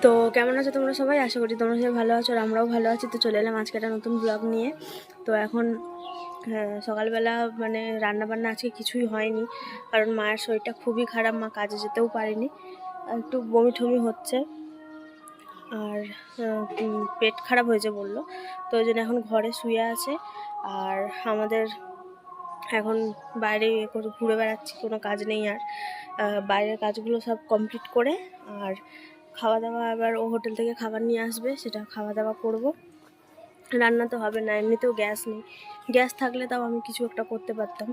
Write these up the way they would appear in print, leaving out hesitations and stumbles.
তো কেমন আছো তোমরা সবাই? আশা করি তোমরা সবাই ভালো আছো আর আমরাও ভালো আছি। তো চলে এলাম আজকে একটা নতুন ব্লগ নিয়ে। তো এখন সকালবেলা মানে রান্নাবান্না আজকে কিছুই হয়নি, কারণ মায়ের শরীরটা খুবই খারাপ, মা কাজে যেতেও পারেনি, একটু বমি ঠমি হচ্ছে আর পেট খারাপ হয়েছে বললো। তো ওই জন্য এখন ঘরে শুয়ে আছে। আর আমাদের এখন বাইরে ঘুরে বেড়াচ্ছি, কোনো কাজ নেই আর। বাইরের কাজগুলো সব কমপ্লিট করে আর খাওয়া দাওয়া, আবার ও হোটেল থেকে খাবার নিয়ে আসবে, সেটা খাওয়া দাওয়া করব। রান্না তো হবে না, এমনিতেও গ্যাস নেই। গ্যাস থাকলে তাও আমি কিছু একটা করতে পারতাম,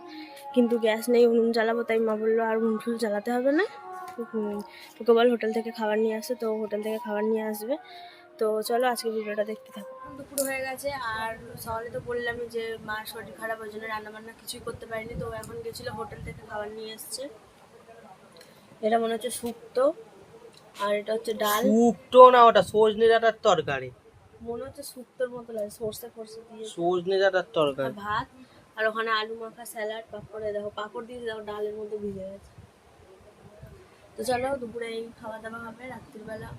কিন্তু গ্যাস নেই, উনুন জ্বালাবো। তাই মা বললো আর উনুন টুন জ্বালাতে হবে না, তোকে বল হোটেল থেকে খাবার নিয়ে আসে। তো হোটেল থেকে খাবার নিয়ে আসবে। তো চলো আজকে ভিডিওটা দেখতে থাকো। দুপুর হয়ে গেছে আর সকালে তো বললামই যে মার শরীর খারাপ, ওই জন্য রান্নাবান্না কিছুই করতে পারিনি। তো এখন গেছিলো হোটেল থেকে খাবার নিয়ে এসছে। এটা মনে হচ্ছে শুক্তো, আর এটা হচ্ছে ডাল। শুক্তো না, ওটা সজনে ডাঁটার তরকারি। মনে হচ্ছে শুক্তোর মতো লাগে, সর্ষে ফর্ষে দিয়ে সজনে ডাঁটার তরকারি। ভাত, আর ওখানে আলু মাখা, স্যালাড, পাঁপড়ে দেখো পাঁপড় দিয়ে দেখো ডালের মধ্যে ভিজে গেছে। তো চলো দুপুরে এই খাওয়া দাওয়া হবে। রাত্রিবেলা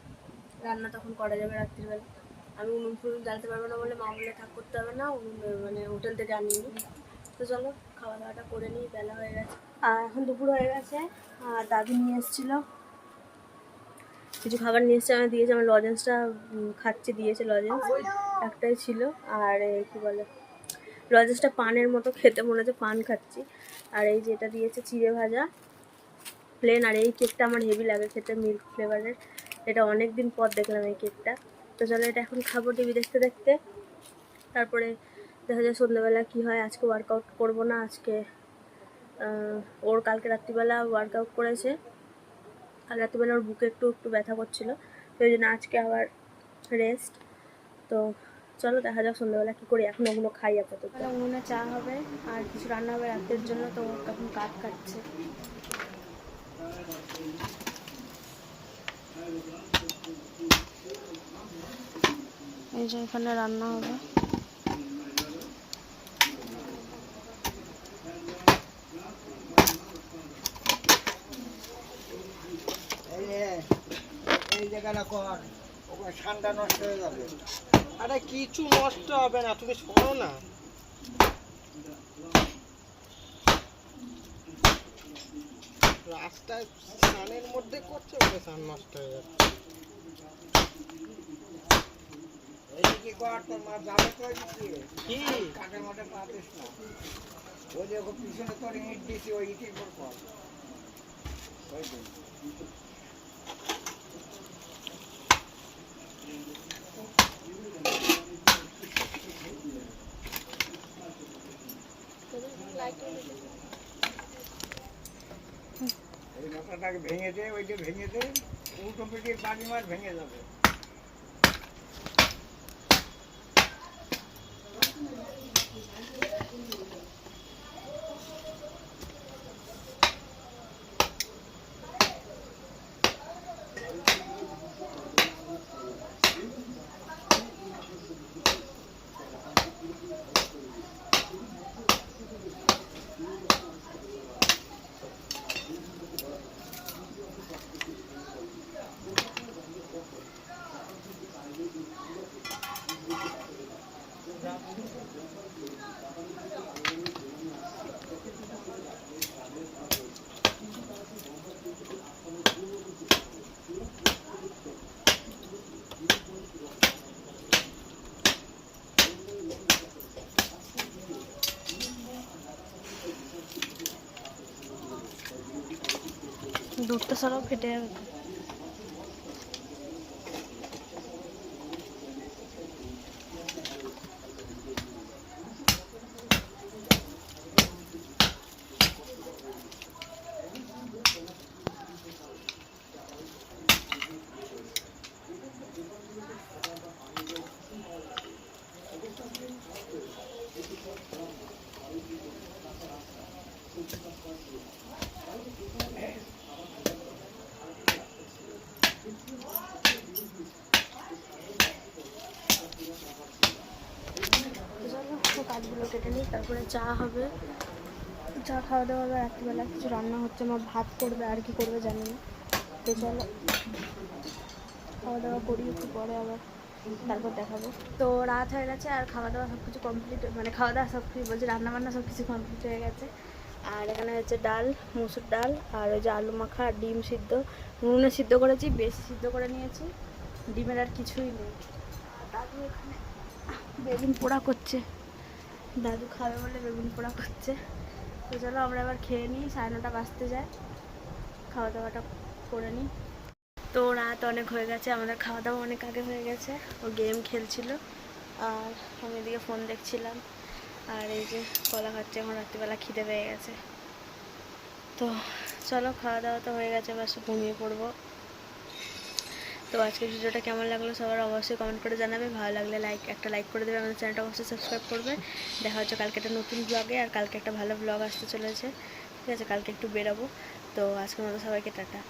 রান্না তখন করা যাবে রাত্রিবেলা। আমি উনুন ফুনুন জ্বালতে পারবো না বলে মা বলে থাক করতে হবে না, উনুন মানে হোটেল থেকে আনিয়ে নিই। তো চলো খাওয়া দাওয়াটা করে নিই, বেলা হয়ে গেছে আর এখন দুপুর হয়ে গেছে। আর দাদু নিয়ে এসেছিলো কিছু খাবার, নিয়ে এসছে, আমি দিয়েছি। আমার লজেন্সটা খাচ্ছি, দিয়েছে লজেন্স, একটাই ছিল। আর কি বলে, লজেন্সটা পানের মতো খেতে, মনে হচ্ছে পান খাচ্ছি। আর এই যেটা দিয়েছে চিড়ে ভাজা প্লেন। আর এই কেকটা আমার হেভি লাগে খেতে, মিল্ক ফ্লেভারের। এটা অনেক দিন পর দেখলাম এই কেকটা। তো চলো এটা এখন খাবো টিভি দেখতে দেখতে। তারপরে দেখা যায় সন্ধ্যাবেলা কি হয়। আজকে ওয়ার্কআউট করবো না, আজকে ওর কালকে রাত্রিবেলা ওয়ার্কআউট করেছে। কাল রাত্রিবেলা ওর বুকে একটু একটু ব্যথা করছিল, তো ওই জন্য আজকে আবার রেস্ট। তো চলো দেখা যাক সন্ধ্যাবেলা কী করি। এখন ওগুলো খাই আপাতত। উনুনে চা হবে আর কিছু রান্না হবে রাতের জন্য। তো তখন কাঠ কাটছে। এই যে এখানে রান্না হবে। এই জায়গাটা কর, ওখানে ঠান্ডা নষ্ট হয়ে যাবে। আরে কিছু নষ্ট হবে না, তুমি শোনো না। রাস্তায় স্নানের মধ্যে করছে, ওকে স্নান নষ্ট হয়ে যাচ্ছে। এদিকে কর, তোর মা যাবে তো কি কাটে মাঠে পা দিস না। ওই যে পিছনে তোর ইট দিছি, ওই ইটের উপর কর। ওই এই মাথাটাকে ভেঙে দে, ওই যে ভেঙে দে, উল্টো পিঠে বাড়ি মার ভেঙে যাবে। দুধটা ছাড়াও ফেটে যাবে। কাজগুলো কেটে নিই, তারপরে চা হবে। চা খাওয়া দাওয়া হবে। রাত্রিবেলা কিছু রান্না হচ্ছে, আমার ভাত করবে, আর কি করবে জানি না। তো চলো খাওয়া দাওয়া করি একটু পরে আবার, তারপর দেখাবো। তো রাত হয়ে গেছে আর খাওয়া দাওয়া সব কিছু কমপ্লিট, মানে খাওয়া দাওয়া সব কিছু বলছি, রান্নাবান্না সব কিছু কমপ্লিট হয়ে গেছে। আর এখানে হচ্ছে ডাল, মুসুর ডাল, আর ওই যে আলু মাখা আর ডিম সিদ্ধ, নুনে সিদ্ধ করেছি, বেশি সিদ্ধ করে নিয়েছি, ডিমের আর কিছুই নেই। আর দাদু এখানে বেগুন পোড়া করছে, দাদু খাবে বলে বেগুন পোড়া করছে। তো চলো আমরা এবার খেয়ে নিই, 9:30 বাজতে যায়, খাওয়া দাওয়াটা করে নিই। তো রাত অনেক হয়ে গেছে, আমাদের খাওয়া দাওয়া অনেক আগে হয়ে গেছে। ও গেম খেলছিল আর আমি এদিকে ফোন দেখছিলাম, আর এই যে কলা খাচ্ছে, এখন রাত্রিবেলা খিদে পেয়ে গেছে। তো চলো খাওয়া দাওয়া তো হয়ে গেছে, বাস ঘুমিয়ে পড়বো। তো আজকের ভিডিওটা কেমন লাগলো সবার অবশ্যই কমেন্ট করে জানাবে, ভালো লাগলে একটা লাইক করে দেবে, আমাদের চ্যানেলটা অবশ্যই সাবস্ক্রাইব করবে। দেখা হচ্ছে কালকে একটা নতুন ব্লগে, আর কালকে একটা ভালো ব্লগ আসতে চলেছে, ঠিক আছে? কালকে একটু বেরোবো। তো আজকের মতো সবাইকে টাটা।